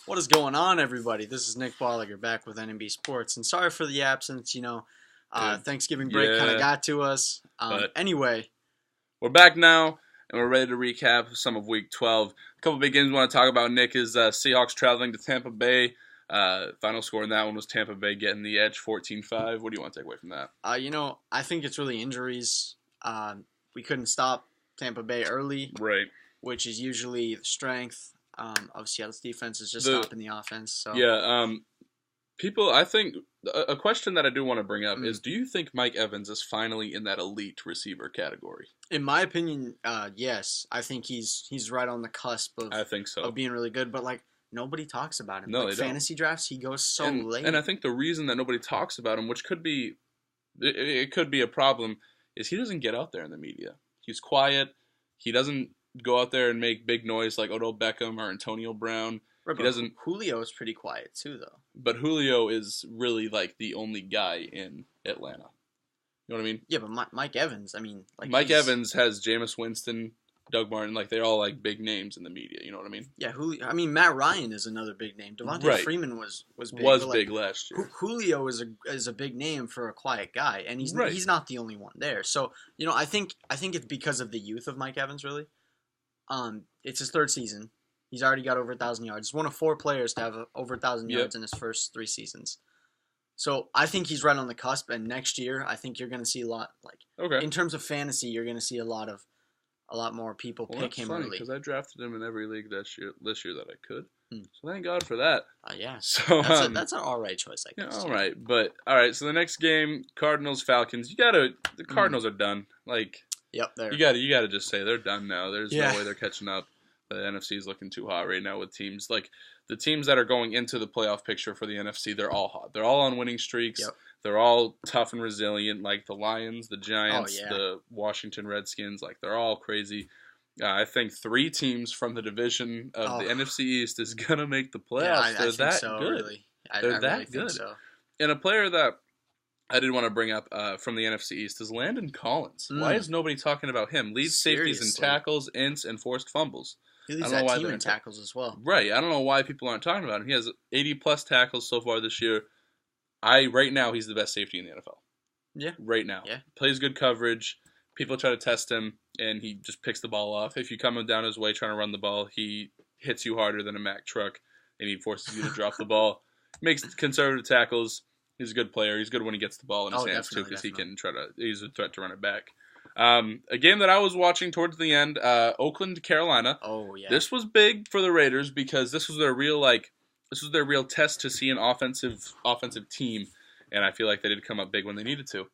What is going on, everybody? This is Nick Bolliger back with NMB Sports, and sorry for the absence. Dude, Thanksgiving break kind of yeah, got to us. but Anyway, we're back now, and we're ready to recap some of Week 12. A couple big games we want to talk about, Nick, is Seahawks traveling to Tampa Bay. Final score in that one was Tampa Bay getting the edge 14-5. What do you want to take away from that? I think it's really injuries. We couldn't stop Tampa Bay early, Right. which is usually the strength of Seattle's defense is just The stopping the offense. So Yeah, I think a question that I do want to bring up Mm. is, do you think Mike Evans is finally in that elite receiver category? in my opinion, yes, I think he's right on the cusp I think so. of being really good. But nobody talks about him. No, Like they don't. fantasy drafts, he goes so and, late. and I think the reason that nobody talks about him, which could be it could be a problem, is he doesn't get out there in the media. He's quiet. He doesn't go out there and make big noise like Odell Beckham or Antonio Brown. Right, He but doesn't. Julio is pretty quiet too, though. But Julio is really like the only guy in Atlanta. You know what I mean? Yeah, but Mike Evans, I mean, Mike Evans has Jameis Winston, Doug Martin, like they're all like big names in the media. You know what I mean? Yeah, Julio. I mean, Matt Ryan is another big name. Devontae Right. Freeman was big. Was but, big last year. Julio is a big name for a quiet guy, and Right. he's not the only one there. So I think it's because of the youth of Mike Evans. Really, it's his third season. He's already got over 1,000 yards. He's one of 4 players to have over 1,000 Yep. yards in his first 3 seasons. So I think he's right on the cusp. And next year, I think you're going to see a lot. Okay. In terms of fantasy, you're going to see a lot more people Well, pick that's him funny early. because I drafted him in every league this year that I could. Hmm. So thank God for that. Yeah. So That's an all right choice, I yeah, guess. all right, but all right. So the next game, Cardinals Falcons. The Cardinals are done. Like Yep, there. you gotta just say they're done now. There's Yeah. no way they're catching up. The NFC is looking too hot right now with teams like the teams that are going into the playoff picture for the NFC. They're all hot. They're all on winning streaks. Yep. They're all tough and resilient, like the Lions, the Giants, yeah. the Washington Redskins. Like they're all crazy. I think 3 teams from the division of the NFC East is gonna make the playoffs. Yeah, I They're think that so, good. really. They're I that really think good. so. And a player that I did want to bring up from the NFC East is Landon Collins. Why is nobody talking about him? Leads safeties and Seriously. tackles, ints, and forced fumbles. He leads I don't know that why team they're in tackles as well. Right. I don't know why people aren't talking about him. He has 80-plus tackles so far this year. Right now, he's the best safety in the NFL. Yeah. Right now. Yeah. Plays good coverage. People try to test him, and he just picks the ball off. If you come down his way trying to run the ball, he hits you harder than a Mack truck, and he forces you to drop the ball. Makes conservative tackles. He's a good player. He's good when he gets the ball in his hands, too, because he can he's a threat to run it back. A game that I was watching towards the end, Oakland, Carolina. Oh, yeah. This was big for the Raiders because this was their real test to see an offensive team, and I feel like they did come up big when they needed to.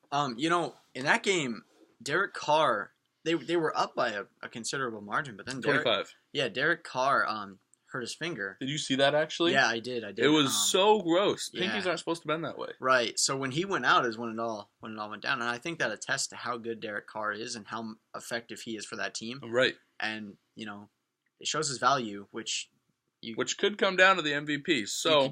In that game, Derek Carr, they were up by a considerable margin, but then 25. Derek Carr hurt his finger. Did you see that actually? Yeah, I did. It was so gross. yeah. Pinkies aren't supposed to bend that way. Right. So when he went out is when it all went down, and I think that attests to how good Derek Carr is and how effective he is for that team. Right. And it shows his value, which could come down to the MVP. So you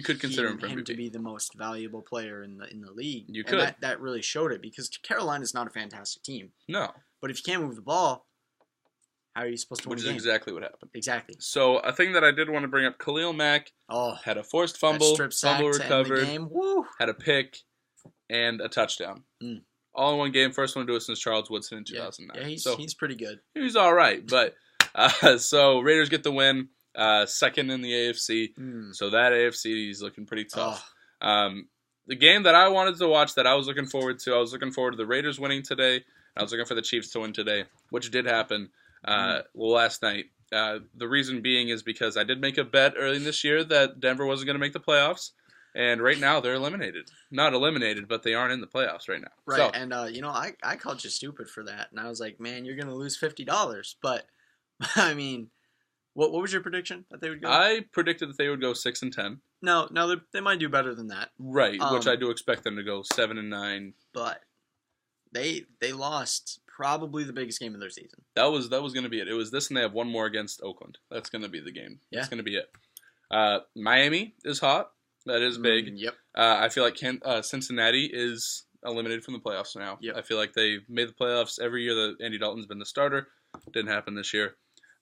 could consider him for MVP. to be the most valuable player in the league. You and could. that really showed it because Carolina's not a fantastic team. No. But if you can't move the ball, how are you supposed to win Which a is game? exactly what happened. Exactly. So a thing that I did want to bring up, Khalil Mack had a forced that fumble, strip sack fumble to end the recovered, game. Woo! had a pick, and a touchdown. Mm. All in one game. First one to do it since Charles Woodson in 2009. Yeah, he's pretty good. He's all right. But so Raiders get the win, second in the AFC. So that AFC is looking pretty tough. The game that I wanted to watch that I was looking forward to the Raiders winning today. I was looking for the Chiefs to win today, which did happen last night. The reason being is because I did make a bet early in this year that Denver wasn't going to make the playoffs. And right now, they're eliminated. Not eliminated, but they aren't in the playoffs right now. Right, So, and I called you stupid for that, and I was like, man, you're gonna lose $50. But I mean, what was your prediction that they would go? I predicted that they would go 6-10. No, they might do better than that. Right, which I do expect them to go 7-9. But they lost probably the biggest game of their season. That was going to be it. It was this, and they have one more against Oakland. That's going to be the game. Yeah. That's going to be it. Miami is hot. That is big. Yep. I feel like Cincinnati is eliminated from the playoffs now. Yep. I feel like they've made the playoffs every year that Andy Dalton's been the starter. Didn't happen this year.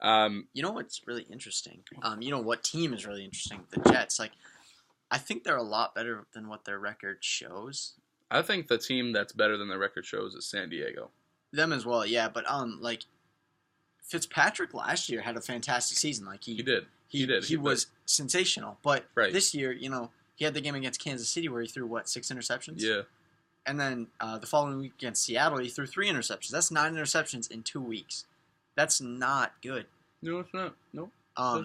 You know what's really interesting? You know what team is really interesting? The Jets. Like, I think they're a lot better than what their record shows. I think the team that's better than their record shows is San Diego. Them as well, yeah. But like Fitzpatrick last year had a fantastic season. Like He did. He was sensational. But Right. this year, he had the game against Kansas City where he threw 6 interceptions. Yeah. And then the following week against Seattle, he threw 3 interceptions. That's 9 interceptions in 2 weeks. That's not good. No, it's not. No.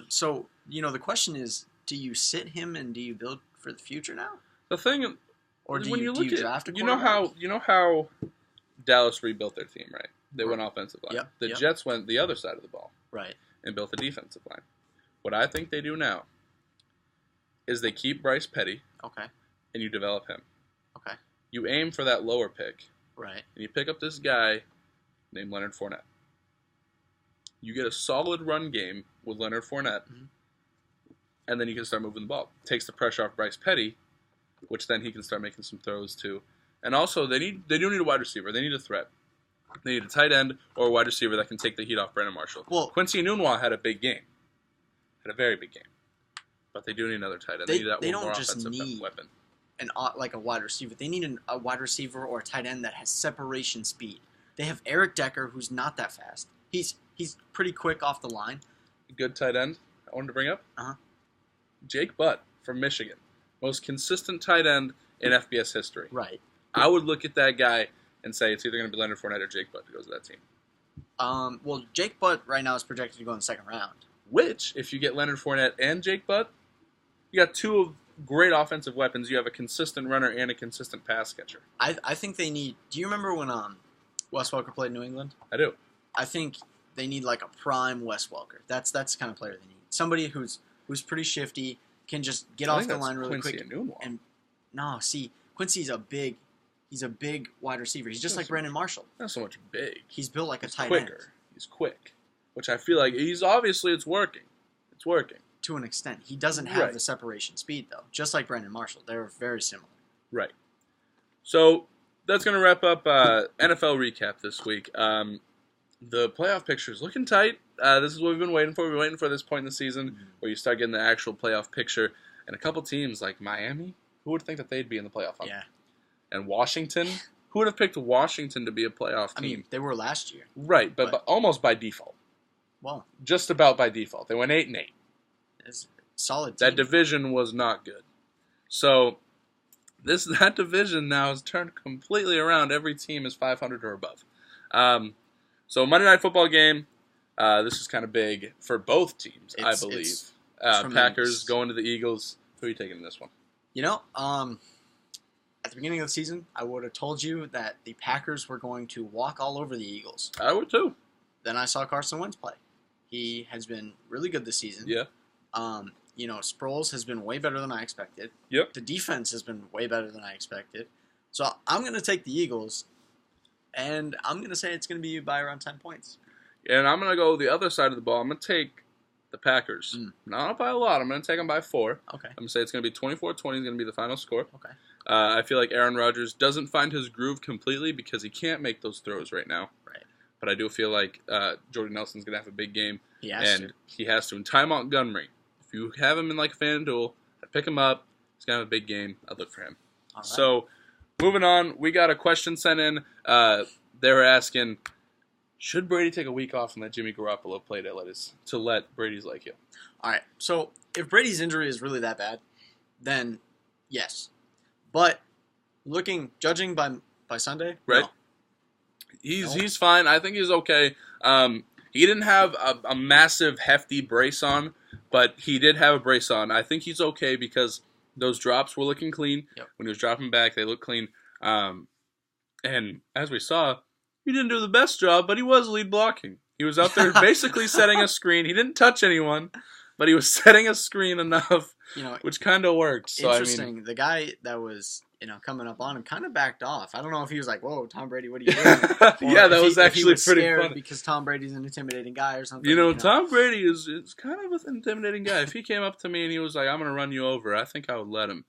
So the question is, do you sit him and do you build for the future now, The thing, or do when you look at draft a you know how Dallas rebuilt their team, right? They went offensive line. Yep, The yep. Jets went the other side of the ball Right. and built a defensive line. What I think they do now is they keep Bryce Petty Okay. and you develop him. Okay. You aim for that lower pick Right. and you pick up this guy named Leonard Fournette. You get a solid run game with Leonard Fournette, Mhm. and then you can start moving the ball. Takes the pressure off Bryce Petty, which then he can start making some throws too. And also, they do need a wide receiver. They need a threat. They need a tight end or a wide receiver that can take the heat off Brandon Marshall. Well, Quincy Enunwa had a big game, had a very big game, but they do need another tight end. They need that they one don't more just offensive need- weapon. like a wide receiver. They need a wide receiver or a tight end that has separation speed. They have Eric Decker, who's not that fast. He's pretty quick off the line. Good tight end I wanted to bring up. Uh-huh. Jake Butt from Michigan, most consistent tight end in FBS history. Right. I would look at that guy and say it's either going to be Leonard Fournette or Jake Butt who goes to that team. Well, Jake Butt right now is projected to go in the second round. Which, if you get Leonard Fournette and Jake Butt, you got two great offensive weapons. You have a consistent runner and a consistent pass catcher. I think they need. Do you remember when Wes Welker played in New England? I do. I think they need like a prime Wes Welker. That's the kind of player they need. Somebody who's pretty shifty, can just get off the line really Quincy quick. Enunwa. And no, see, Quincy's a big wide receiver. He's just like Brandon Marshall. Not so much big. He's built like a He's tight quicker. end He's quick, which I feel like it's working. It's working. to an extent. He doesn't have Right. the separation speed though, just like Brandon Marshall. They're very similar. Right. So that's going to wrap up NFL recap this week. The playoff picture is looking tight. This is what we've been waiting for. We've been waiting for this point in the season where you start getting the actual playoff picture. And a couple teams like Miami, who would think that they'd be in the playoff hunt? Yeah. And Washington, who would have picked Washington to be a playoff team? I mean, they were last year. Right, but almost by default. Well, Just about by default. They went 8-8. it's a solid. That team. division was not good. So that division now has turned completely around. Every team is 500 or above. So Monday Night Football game. This is kind of big for both teams, I believe. It's Packers going to the Eagles. Who are you taking in this one? At the beginning of the season, I would have told you that the Packers were going to walk all over the Eagles. I would too. Then I saw Carson Wentz play. He has been really good this season. Yeah. Sproles has been way better than I expected. Yep. The defense has been way better than I expected. So I'm going to take the Eagles, and I'm going to say it's going to be by around 10 points. And I'm going to go the other side of the ball. I'm going to take the Packers. Mm. Not by a lot. I'm going to take them by 4. Okay. I'm going to say it's going to be 24-20 is going to be the final score. Okay. I feel like Aaron Rodgers doesn't find his groove completely because he can't make those throws right now. Right. But I do feel like Jordan Nelson's going to have a big game. He has and to. he has to. And Ty Montgomery, if you have him in like a FanDuel, I'd pick him up. He's going to have a big game. I'd look for him. All right. So, moving on, we got a question sent in. They were asking, should Brady take a week off and let Jimmy Garoppolo play to let Brady's leg heal? All right. So if Brady's injury is really that bad, then yes. But judging by Sunday, Right. no. He's fine. I think he's okay. He didn't have a massive, hefty brace on, but he did have a brace on. I think he's okay because those drops were looking clean. Yep. When he was dropping back, they looked clean. And as we saw, he didn't do the best job, but he was lead blocking. He was out there basically setting a screen. He didn't touch anyone, but he was setting a screen enough, which kind of worked. So, interesting. The guy that was coming up on him kind of backed off. I don't know if he was like, "Whoa, Tom Brady, what are you doing?" Yeah, that was actually was pretty scared funny. because Tom Brady's an intimidating guy or something. Tom Brady is kind of an intimidating guy. If he came up to me and he was like, "I'm going to run you over," I think I would let him.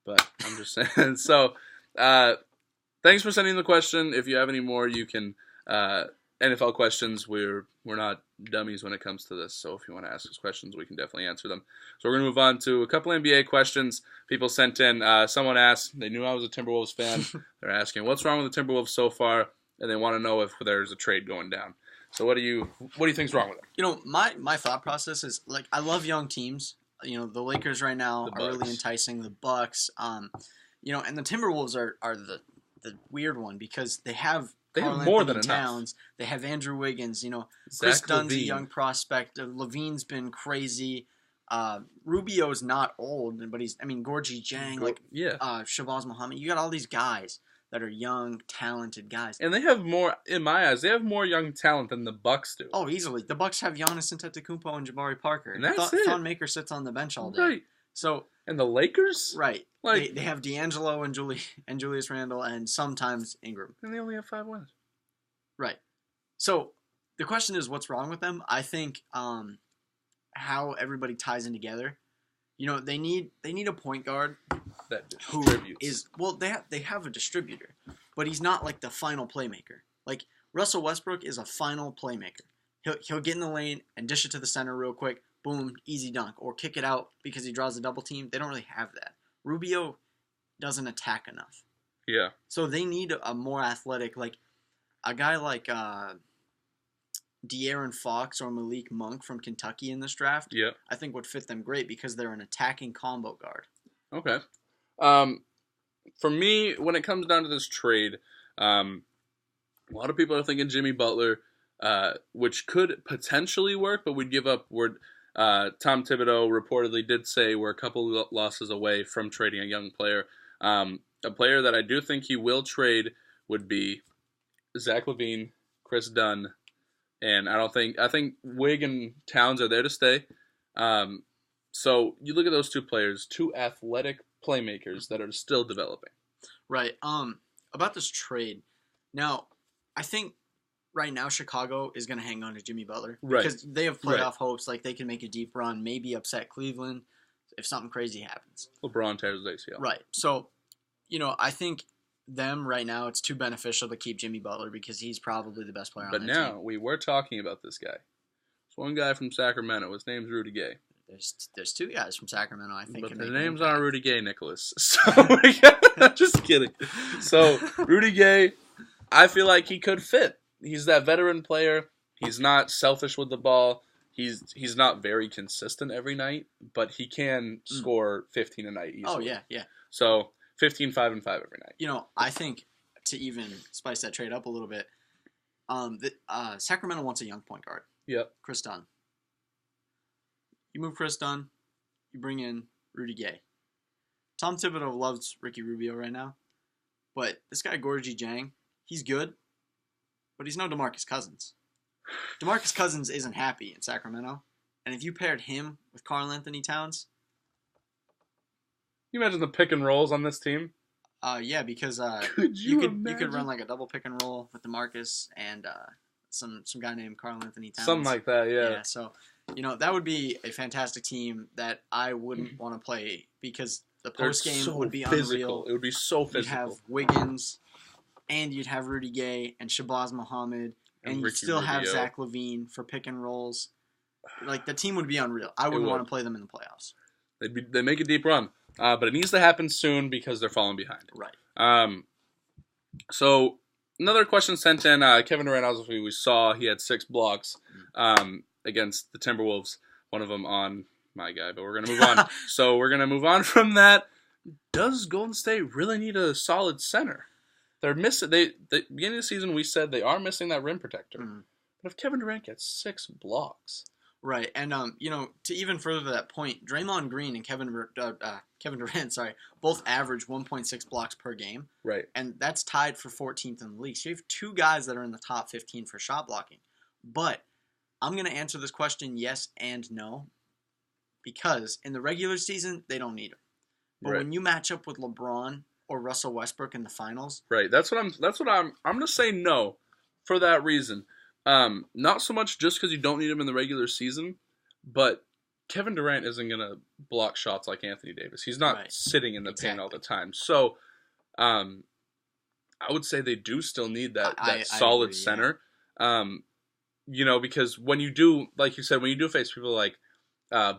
But I'm just saying. So, thanks for sending the question. If you have any more, you can NFL questions. We're not dummies when it comes to this. So if you want to ask us questions, we can definitely answer them. So we're going to move on to a couple NBA questions people sent in. Someone asked, they knew I was a Timberwolves fan. They're asking, what's wrong with the Timberwolves so far? And they want to know if there's a trade going down. So what do you think's wrong with them? My thought process is, like, I love young teams. The Lakers right now are really enticing. The Bucks, and the Timberwolves are the weird one because they have more than Towns. Enough. They have Andrew Wiggins. Chris Dunn's a young prospect. Levine's been crazy. Rubio's not old, but Gorgie Jang, Shabazz Muhammad. You got all these guys that are young, talented guys. And they have more, in my eyes, they have more young talent than the Bucks do. Oh, easily. The Bucks have Giannis Antetokounmpo and Jabari Parker. And that's it. Thon Maker sits on the bench all day. Right. So, and the Lakers? Right. They have D'Angelo and Julius Randle and sometimes Ingram. And they only have 5 wins. Right. So, the question is, what's wrong with them? I think how everybody ties in together. They need a point guard that distributes. They have a distributor, but he's not like the final playmaker. Like Russell Westbrook is a final playmaker. He'll get in the lane and dish it to the center real quick, boom, easy dunk, or kick it out because he draws a double team. They don't really have that. Rubio doesn't attack enough. Yeah. So they need a more athletic, like a guy like De'Aaron Fox or Malik Monk from Kentucky in this draft. Yeah. I think would fit them great because they're an attacking combo guard. Okay. For me, when it comes down to this trade, a lot of people are thinking Jimmy Butler, which could potentially work, but we'd give up. Tom Thibodeau reportedly did say we're a couple losses away from trading a young player. A player that I do think he will trade would be Zach LaVine, Chris Dunn, and I think Wig and Towns are there to stay. So you look at those two players, two athletic playmakers that are still developing. Right. About this trade, now I think right now Chicago is going to hang on to Jimmy Butler because they have playoff hopes, like they can make a deep run, maybe upset Cleveland if something crazy happens. LeBron tears his ACL. Right. So, I think them right now it's too beneficial to keep Jimmy Butler because he's probably the best player on the team. But now we were talking about this guy. There's one guy from Sacramento. His name's Rudy Gay. There's 2 guys from Sacramento, I think. But their names aren't Rudy Gay, Nicholas. So, just kidding. So, Rudy Gay, I feel like he could fit. He's that veteran player. He's not selfish with the ball. He's not very consistent every night, but he can score 15 a night easily. Oh, yeah. So, 15, 5, and 5 every night. I think to even spice that trade up a little bit, Sacramento wants a young point guard. Yep. Chris Dunn. You move Chris Dunn, you bring in Rudy Gay. Tom Thibodeau loves Ricky Rubio right now, but this guy Gorgie Jang, he's good, but he's no DeMarcus Cousins. DeMarcus Cousins isn't happy in Sacramento, and if you paired him with Karl Anthony Towns, you imagine the pick and rolls on this team? Yeah, because you could run like a double pick and roll with DeMarcus and some guy named Karl Anthony Towns. Something like that, yeah. Yeah, so that would be a fantastic team that I wouldn't want to play because the post game would be unreal. It would be so physical. You'd have Wiggins, and you'd have Rudy Gay and Shabazz Muhammad, and you'd still have Zach LaVine for pick and rolls. Like the team would be unreal. I wouldn't want to play them in the playoffs. They make a deep run, but it needs to happen soon because they're falling behind. Right. So another question sent in. Kevin Durant, obviously, we saw he had 6 blocks. Against the Timberwolves, one of them on my guy, but we're going to move on. So we're going to move on from that. Does Golden State really need a solid center? They're missing. The beginning of the season, we said they are missing that rim protector. Mm-hmm. But if Kevin Durant gets 6 blocks, right? And to even further that point, Draymond Green and Kevin Durant, both average 1.6 blocks per game. Right. And that's tied for 14th in the league. So you have 2 guys that are in the top 15 for shot blocking, but I'm going to answer this question yes and no because in the regular season, they don't need him. But when you match up with LeBron or Russell Westbrook in the finals. Right. That's what I'm going to say no for that reason. Not so much just because you don't need him in the regular season, but Kevin Durant isn't going to block shots like Anthony Davis. He's not sitting in the paint all the time. So I would say they do still need that solid center. because when you do, like you said, when you do face people like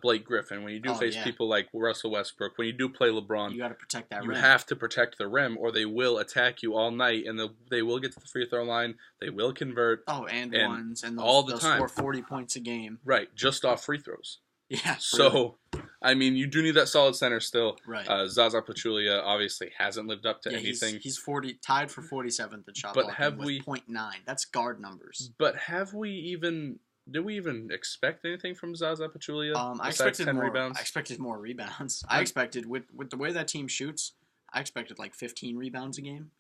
Blake Griffin, when you do face yeah. people like Russell Westbrook, when you do play LeBron, You got to protect that you rim. have to protect the rim, or they will attack you all night, and they will get to the free throw line. They will convert. And ones, and all the they'll time. score 40 points a game. Right, just off free throws. Yeah. So, I mean, you do need that solid center still. Right. Zaza Pachulia obviously hasn't lived up to anything. He's tied for 47th in shot But blocking have with we 0.9? That's guard numbers. But did we even expect anything from Zaza Pachulia? I besides expected 10 more rebounds? I expected more rebounds. I expected with the way that team shoots, I expected like 15 rebounds a game,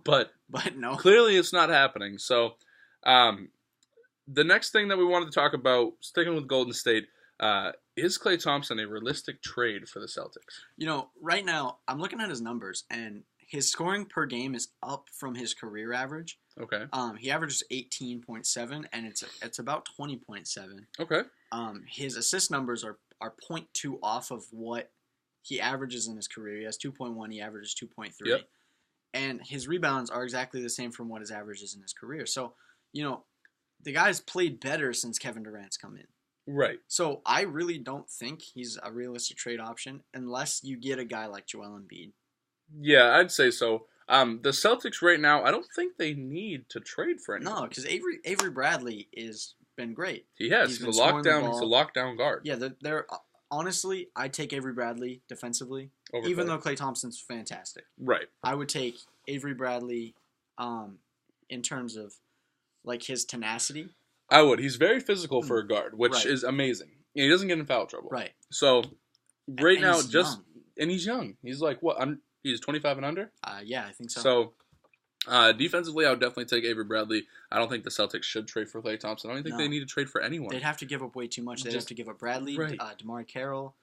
But no. clearly it's not happening. So, the next thing that we wanted to talk about, sticking with Golden State, is Klay Thompson a realistic trade for the Celtics? Right now I'm looking at his numbers, and his scoring per game is up from his career average. Okay. He averages 18.7, and it's about 20.7. Okay. His assist numbers are 0.2 off of what he averages in his career. He has 2.1. He averages 2.3. Yep. And his rebounds are exactly the same from what his average is in his career. So, the guy's played better since Kevin Durant's come in. Right. So I really don't think he's a realistic trade option unless you get a guy like Joel Embiid. Yeah, I'd say so. The Celtics right now, I don't think they need to trade for anyone. No, because Avery Bradley is been great. He has. He's a lockdown guard. Yeah, they're honestly, I'd take Avery Bradley defensively, Over even Klay. though Klay Thompson's fantastic. Right. I would take Avery Bradley, in terms of like his tenacity. I would. He's very physical for a guard, which Right. is amazing. He doesn't get in foul trouble. Right. So right now, he's young. and he's young. He's like what? He's 25 and under. Yeah, I think so. So, defensively, I would definitely take Avery Bradley. I don't think the Celtics should trade for Klay Thompson. I don't think they need to trade for anyone. They'd have to give up way too much. They'd have to give up Bradley, Right. DeMar Carroll,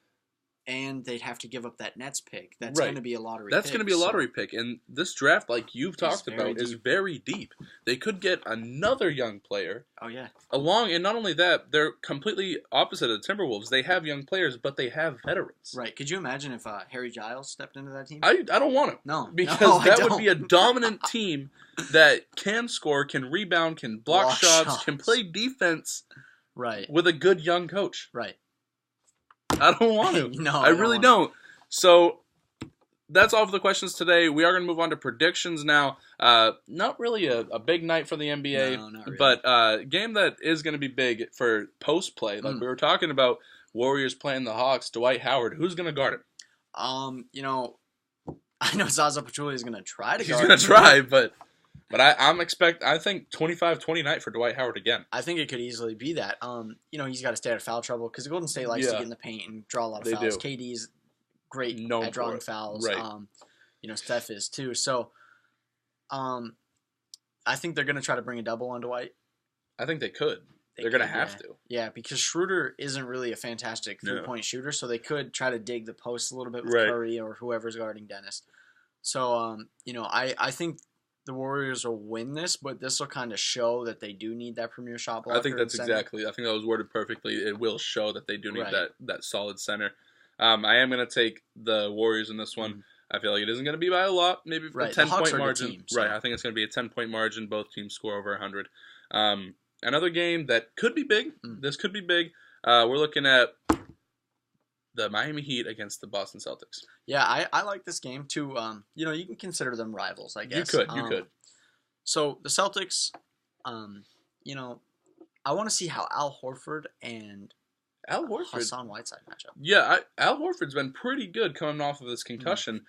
and they'd have to give up that Nets pick. That's Right. going to be a lottery That's pick. going to be a lottery pick. And this draft, like you've talked very about, is deep. very deep. They could get another young player Oh, yeah. and not only that, they're completely opposite of the Timberwolves. They have young players, but they have veterans. Right. Could you imagine if Harry Giles stepped into that team? I don't want to. No. Because No, I that don't. would be a dominant team that can score, can rebound, can block shots, can play defense Right. with a good young coach. Right. I don't want to. No, I really don't. So that's all for the questions today. We are going to move on to predictions now. Not really a big night for the NBA, No, not really. but a game that is going to be big for post play. Like we were talking about, Warriors playing the Hawks. Dwight Howard, who's going to guard him? I know Zaza Pachulia is going to try to He's guard going to him. try, but I think 25-20 night for Dwight Howard again. I think it could easily be that. He's got to stay out of foul trouble because Golden State likes to Yeah. get in the paint and draw a lot of They fouls. do. KD's great Known at drawing for it. fouls. Right. Steph is too. So, I think they're going to try to bring a double on Dwight. I think they could. They're going to could, have to. Yeah, because Schroeder isn't really a fantastic No. three-point shooter, so they could try to dig the post a little bit with Right. Curry or whoever's guarding Dennis. So, I think the Warriors will win this, but this will kind of show that they do need that premier shot blocker. I think that's and center. exactly. I think that was worded perfectly. It will show that they do need Right. that solid center. I am going to take the Warriors in this one. Mhm. I feel like it isn't going to be by a lot, maybe Right, a the Hawks 10-point are a good margin. team, so- Right, I think it's going to be a 10-point margin. Both teams score over 100. Another game that could be big. This could be big. We're looking at the Miami Heat against the Boston Celtics. Yeah, I like this game too. You can consider them rivals, I guess. You could. So the Celtics, I want to see how Al Horford and Al Horford. Hassan Whiteside match up. Yeah, Al Horford's been pretty good coming off of this concussion.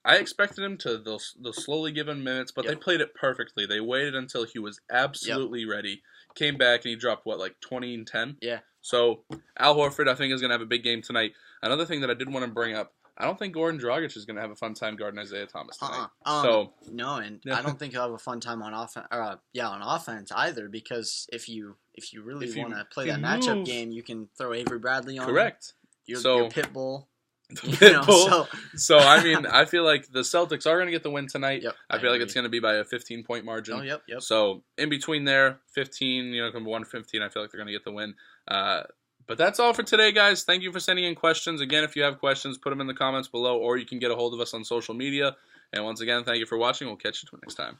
I expected him to they'll slowly give him minutes, but they Yep. played it perfectly. They waited until he was absolutely ready. Came back and he dropped, like 20 and 10? Yeah. So Al Horford, I think, is going to have a big game tonight. Another thing that I did want to bring up, I don't think Goran Dragic is going to have a fun time guarding Isaiah Thomas tonight. No, and I don't think he'll have a fun time on offense. On offense either, because if you really want to play that matchup move- game, you can throw Avery Bradley on. Correct. Your So- Pitbull. Pitbull. So, I mean, I feel like the Celtics are going to get the win tonight. Yep, I feel like agree. it's going to be by a 15-point margin. Oh, yep. So, in between there, 15, 1-15, I feel like they're going to get the win. But that's all for today, guys. Thank you for sending in questions. Again, if you have questions, put them in the comments below, or you can get a hold of us on social media. And once again, thank you for watching. We'll catch you next time.